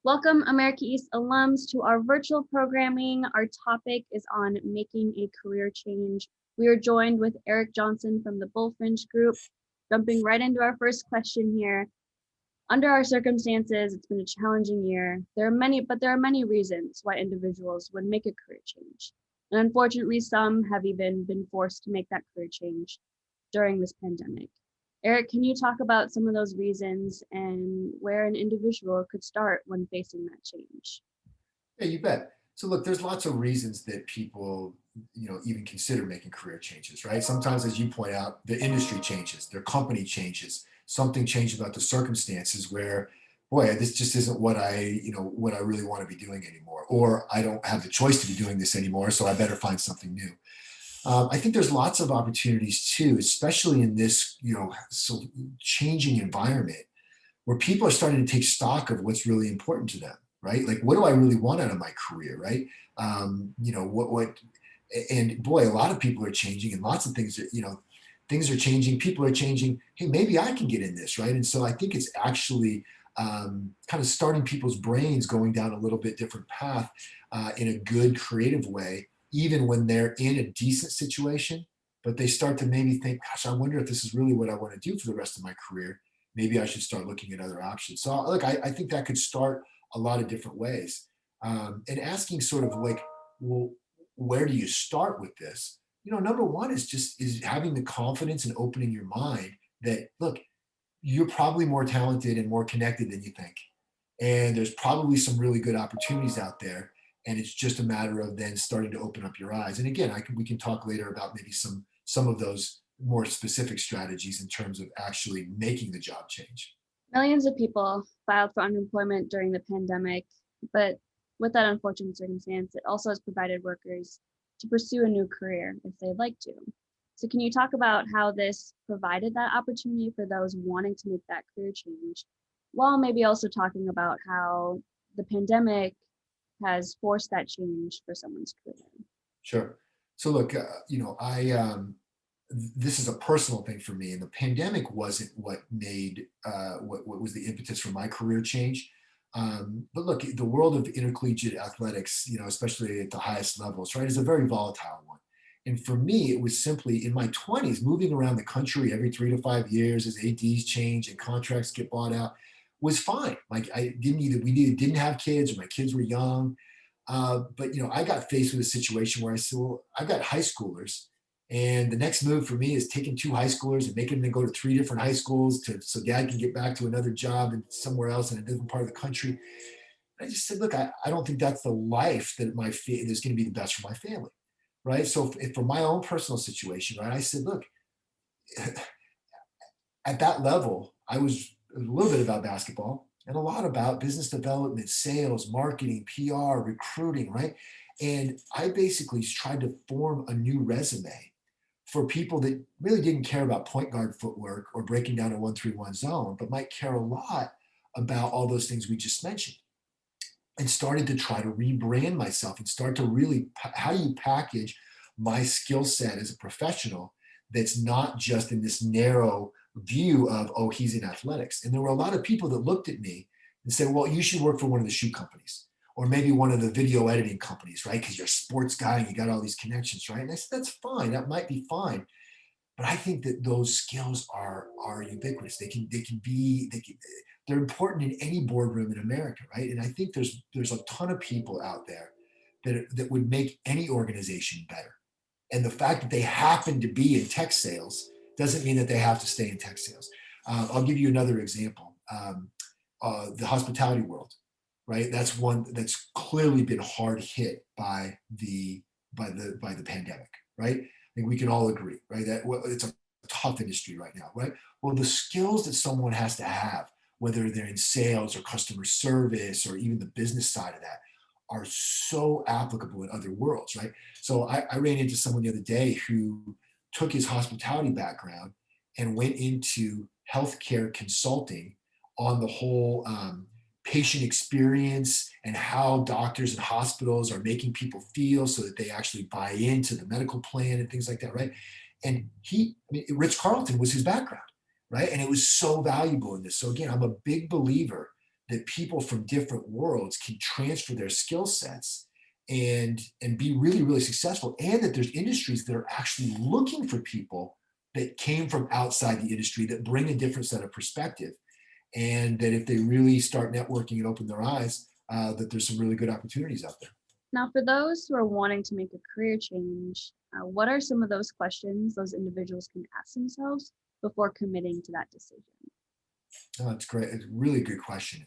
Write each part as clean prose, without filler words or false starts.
Welcome, America East alums, to our virtual programming. Our topic is on making a career change. We are joined with Erik Johnson from the Bulfinch Group. Jumping right into our first question here. Under our circumstances, it's been a challenging year. There are many reasons why individuals would make a career change. And unfortunately, some have even been forced to make that career change during this pandemic. Erik, can you talk about some of those reasons and where an individual could start when facing that change? Yeah, you bet. So look, there's lots of reasons that people, even consider making career changes, right? Sometimes, as you point out, the industry changes, their company changes, something changes about the circumstances where, boy, this just isn't what I really want to be doing anymore, or I don't have the choice to be doing this anymore, so I better find something new. I think there's lots of opportunities too, especially in this, so changing environment where people are starting to take stock of what's really important to them, right? Like, what do I really want out of my career, right? And boy, a lot of people are changing, and lots of things things are changing. People are changing. Hey, maybe I can get in this, right? And so I think it's actually kind of starting people's brains going down a little bit different path in a good, creative way, even when they're in a decent situation. But they start to maybe think, gosh, I wonder if this is really what I want to do for the rest of my career. Maybe I should start looking at other options. So look, I think that could start a lot of different ways. And asking sort of like, well, where do you start with this? Number one is having the confidence and opening your mind that, look, you're probably more talented and more connected than you think. And there's probably some really good opportunities out there. And it's just a matter of then starting to open up your eyes. And again, we can talk later about maybe some of those more specific strategies in terms of actually making the job change. Millions of people filed for unemployment during the pandemic, but with that unfortunate circumstance, it also has provided workers to pursue a new career if they'd like to. So, can you talk about how this provided that opportunity for those wanting to make that career change, while maybe also talking about how the pandemic has forced that change for someone's career? Sure. So look, this is a personal thing for me, and the pandemic wasn't what made what was the impetus for my career change. But look, the world of intercollegiate athletics, especially at the highest levels, right, is a very volatile one. And for me, it was simply in my 20s, moving around the country every 3 to 5 years as ADs change and contracts get bought out was fine. Like, I didn't either we either didn't have kids or my kids were young. But I got faced with a situation where I said, well, I've got high schoolers, and the next move for me is taking two high schoolers and making them go to three different high schools so dad can get back to another job and somewhere else in a different part of the country. I just said, look, I don't think that's the life that is going to be the best for my family, right? So for my own personal situation, right, I said, look, at that level, I was a little bit about basketball and a lot about business development, sales, marketing, PR, recruiting, right? And I basically tried to form a new resume for people that really didn't care about point guard footwork or breaking down a 1-3-1 zone, but might care a lot about all those things we just mentioned, and started to try to rebrand myself and start to really how do you package my skill set as a professional that's not just in this narrow view of, oh, he's in athletics. And there were a lot of people that looked at me and said, well, you should work for one of the shoe companies or maybe one of the video editing companies, right? Because you're a sports guy and you got all these connections, right? And I said, that's fine, that might be fine, but I think that those skills are ubiquitous. They're important in any boardroom in America, right? And I think there's a ton of people out there that would make any organization better. And the fact that they happen to be in tech sales doesn't mean that they have to stay in tech sales. I'll give you another example. The hospitality world, right? That's one that's clearly been hard hit by the pandemic, right? I think we can all agree, right? That it's a tough industry right now, right? Well, the skills that someone has to have, whether they're in sales or customer service or even the business side of that, are so applicable in other worlds, right? So I ran into someone the other day who took his hospitality background and went into healthcare consulting on the whole patient experience and how doctors and hospitals are making people feel so that they actually buy into the medical plan and things like that, right? And Rich Carlton was his background, right? And it was so valuable in this. So again, I'm a big believer that people from different worlds can transfer their skill sets and be really, really successful, and that there's industries that are actually looking for people that came from outside the industry that bring a different set of perspective, and that if they really start networking and open their eyes, that there's some really good opportunities out there. Now, for those who are wanting to make a career change, what are some of those questions those individuals can ask themselves before committing to that decision? Oh, that's great. It's a really good question.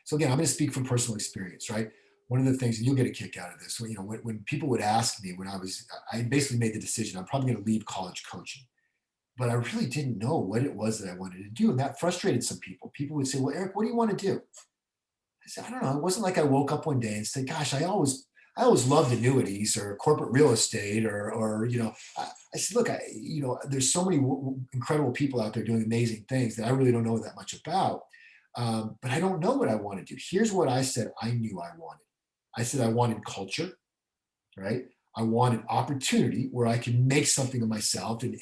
So again, I'm going to speak from personal experience, right? One of the things, and you'll get a kick out of this, when people would ask me when I basically made the decision, I'm probably going to leave college coaching, but I really didn't know what it was that I wanted to do. And that frustrated some people. People would say, well, Eric, what do you want to do? I said, I don't know. It wasn't like I woke up one day and said, gosh, I always loved annuities or corporate real estate I said, look, there's so many incredible people out there doing amazing things that I really don't know that much about. But I don't know what I want to do. Here's what I said I knew I wanted. I said I wanted culture, right? I wanted opportunity where I could make something of myself and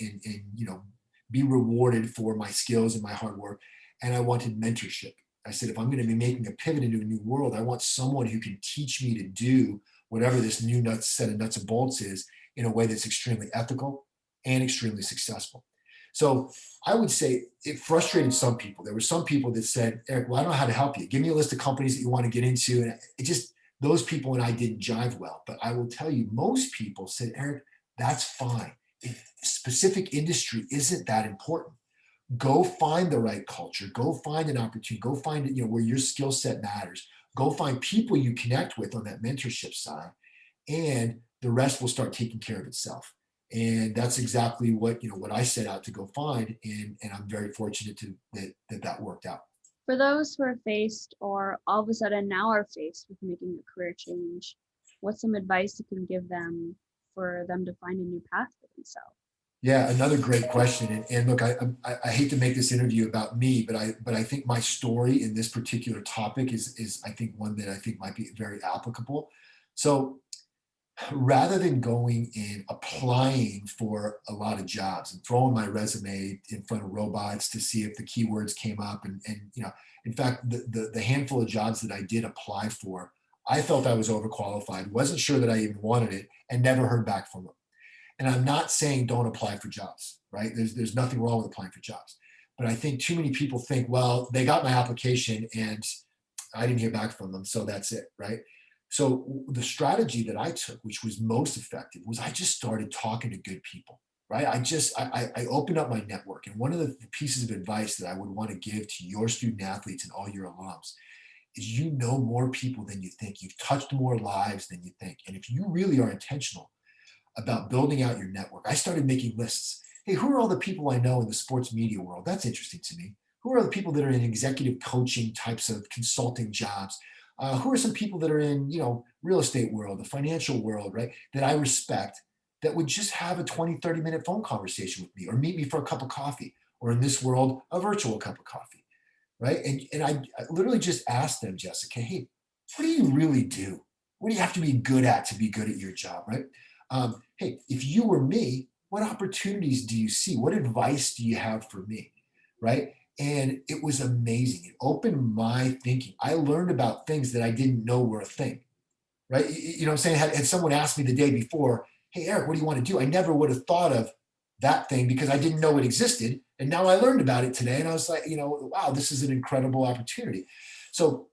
be rewarded for my skills and my hard work. And I wanted mentorship. I said, if I'm going to be making a pivot into a new world, I want someone who can teach me to do whatever this new set of nuts and bolts is in a way that's extremely ethical and extremely successful. So I would say it frustrated some people. There were some people that said, Eric, well, I don't know how to help you. Give me a list of companies that you want to get into. And it just, those people and I didn't jive well. But I will tell you, most people said, Eric, that's fine. Specific industry isn't that important. Go find the right culture. Go find an opportunity. Go find where your skill set matters. Go find people you connect with on that mentorship side, and the rest will start taking care of itself. And that's exactly what I set out to go find, and I'm very fortunate that worked out. For those who are faced or all of a sudden now are faced with making a career change, what's some advice you can give them for them to find a new path for themselves? Yeah, another great question. And look, I hate to make this interview about me, but I think my story in this particular topic is I think one that I think might be very applicable. So rather than going and applying for a lot of jobs and throwing my resume in front of robots to see if the keywords came up, and in fact, the handful of jobs that I did apply for, I felt I was overqualified, wasn't sure that I even wanted it, and never heard back from them. And I'm not saying don't apply for jobs, right? There's nothing wrong with applying for jobs. But I think too many people think, well, they got my application and I didn't hear back from them, so that's it, right? So the strategy that I took, which was most effective, was I just started talking to good people, right? I opened up my network. And one of the pieces of advice that I would want to give to your student athletes and all your alums is you know more people than you think. You've touched more lives than you think. And if you really are intentional about building out your network, I started making lists. Hey, who are all the people I know in the sports media world? That's interesting to me. Who are the people that are in executive coaching types of consulting jobs? Who are some people that are in, real estate world, the financial world, right? That I respect, that would just have a 20, 30-minute phone conversation with me or meet me for a cup of coffee, or in this world, a virtual cup of coffee, right? And I literally just asked them, Jessica, hey, what do you really do? What do you have to be good at to be good at your job, right? Hey, if you were me, what opportunities do you see? What advice do you have for me, right? And it was amazing. It opened my thinking. I learned about things that I didn't know were a thing, right? You know what I'm saying? Had someone asked me the day before, hey, Eric, what do you want to do? I never would have thought of that thing because I didn't know it existed. And now I learned about it today. And I was like, wow, this is an incredible opportunity. So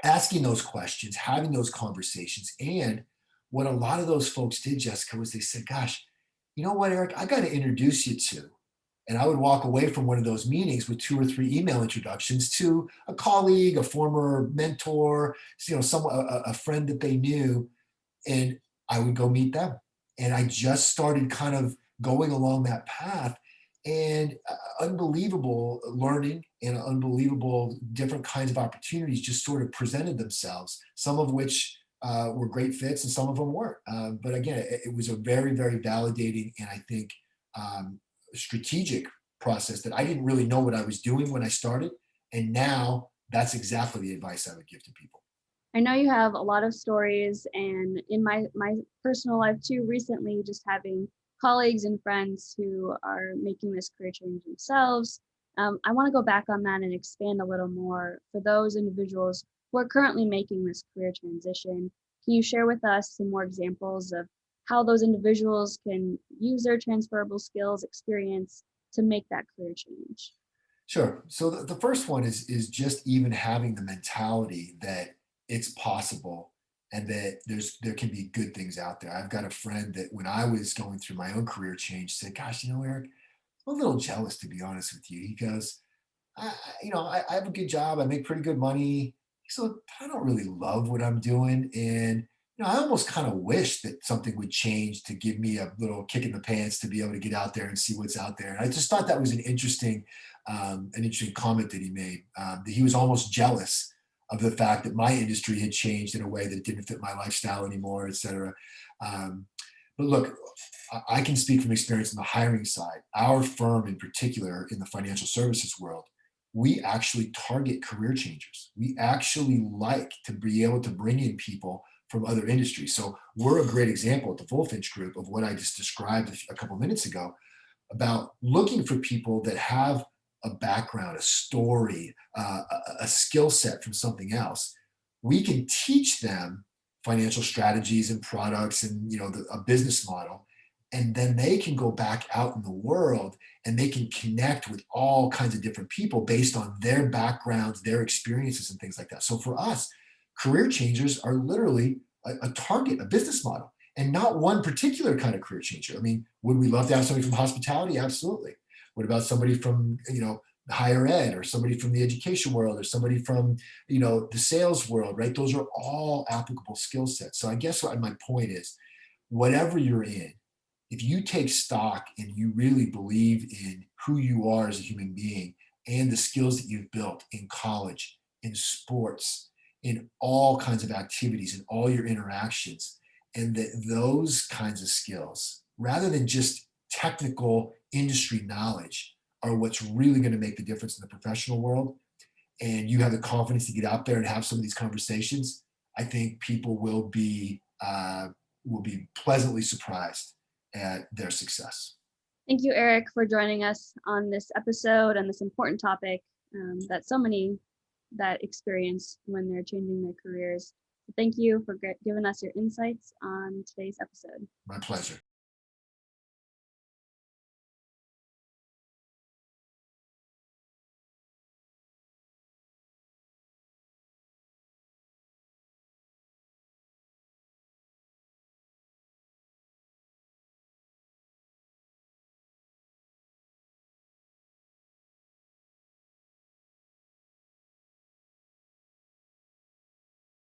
asking those questions, having those conversations. And what a lot of those folks did, Jessica, was they said, gosh, you know what, Eric, I got to introduce you to. And I would walk away from one of those meetings with 2 or 3 email introductions to a colleague, a former mentor, a friend that they knew, and I would go meet them. And I just started kind of going along that path, and unbelievable learning and unbelievable different kinds of opportunities just sort of presented themselves, some of which were great fits and some of them weren't. But again, it was a very, very validating and I think strategic process that I didn't really know what I was doing when I started. And now that's exactly the advice I would give to people. I know you have a lot of stories, and in my personal life too, recently just having colleagues and friends who are making this career change themselves, I want to go back on that and expand a little more for those individuals who are currently making this career transition. Can you share with us some more examples of how those individuals can use their transferable skills experience to make that career change? Sure. So the first one is just even having the mentality that it's possible and that there can be good things out there. I've got a friend that when I was going through my own career change said, "Gosh, Eric, I'm a little jealous to be honest with you." He goes, I have a good job. I make pretty good money. So I don't really love what I'm doing. And, I almost kind of wish that something would change to give me a little kick in the pants to be able to get out there and see what's out there. And I just thought that was an interesting comment that he made. That he was almost jealous of the fact that my industry had changed in a way that didn't fit my lifestyle anymore, et cetera. Um, but look, I can speak from experience on the hiring side. Our firm, in particular, in the financial services world, we actually target career changers. We actually like to be able to bring in people from other industries. So we're a great example at the Bulfinch Group of what I just described a couple minutes ago about looking for people that have a background, a story, a skill set from something else. We can teach them financial strategies and products and a business model, and then they can go back out in the world and they can connect with all kinds of different people based on their backgrounds, their experiences, and things like that. So for us, career changers are literally a target, a business model, and not one particular kind of career changer. I mean, would we love to have somebody from hospitality? Absolutely. What about somebody from, higher ed, or somebody from the education world, or somebody from, the sales world, right? Those are all applicable skill sets. So I guess what my point is, whatever you're in, if you take stock and you really believe in who you are as a human being and the skills that you've built in college, in sports, in all kinds of activities, in all your interactions, and that those kinds of skills, rather than just technical industry knowledge, are what's really going to make the difference in the professional world, and you have the confidence to get out there and have some of these conversations, I think people will be pleasantly surprised at their success. Thank you, Eric, for joining us on this episode and this important topic that so many that experience when they're changing their careers. So thank you for giving us your insights on today's episode. My pleasure.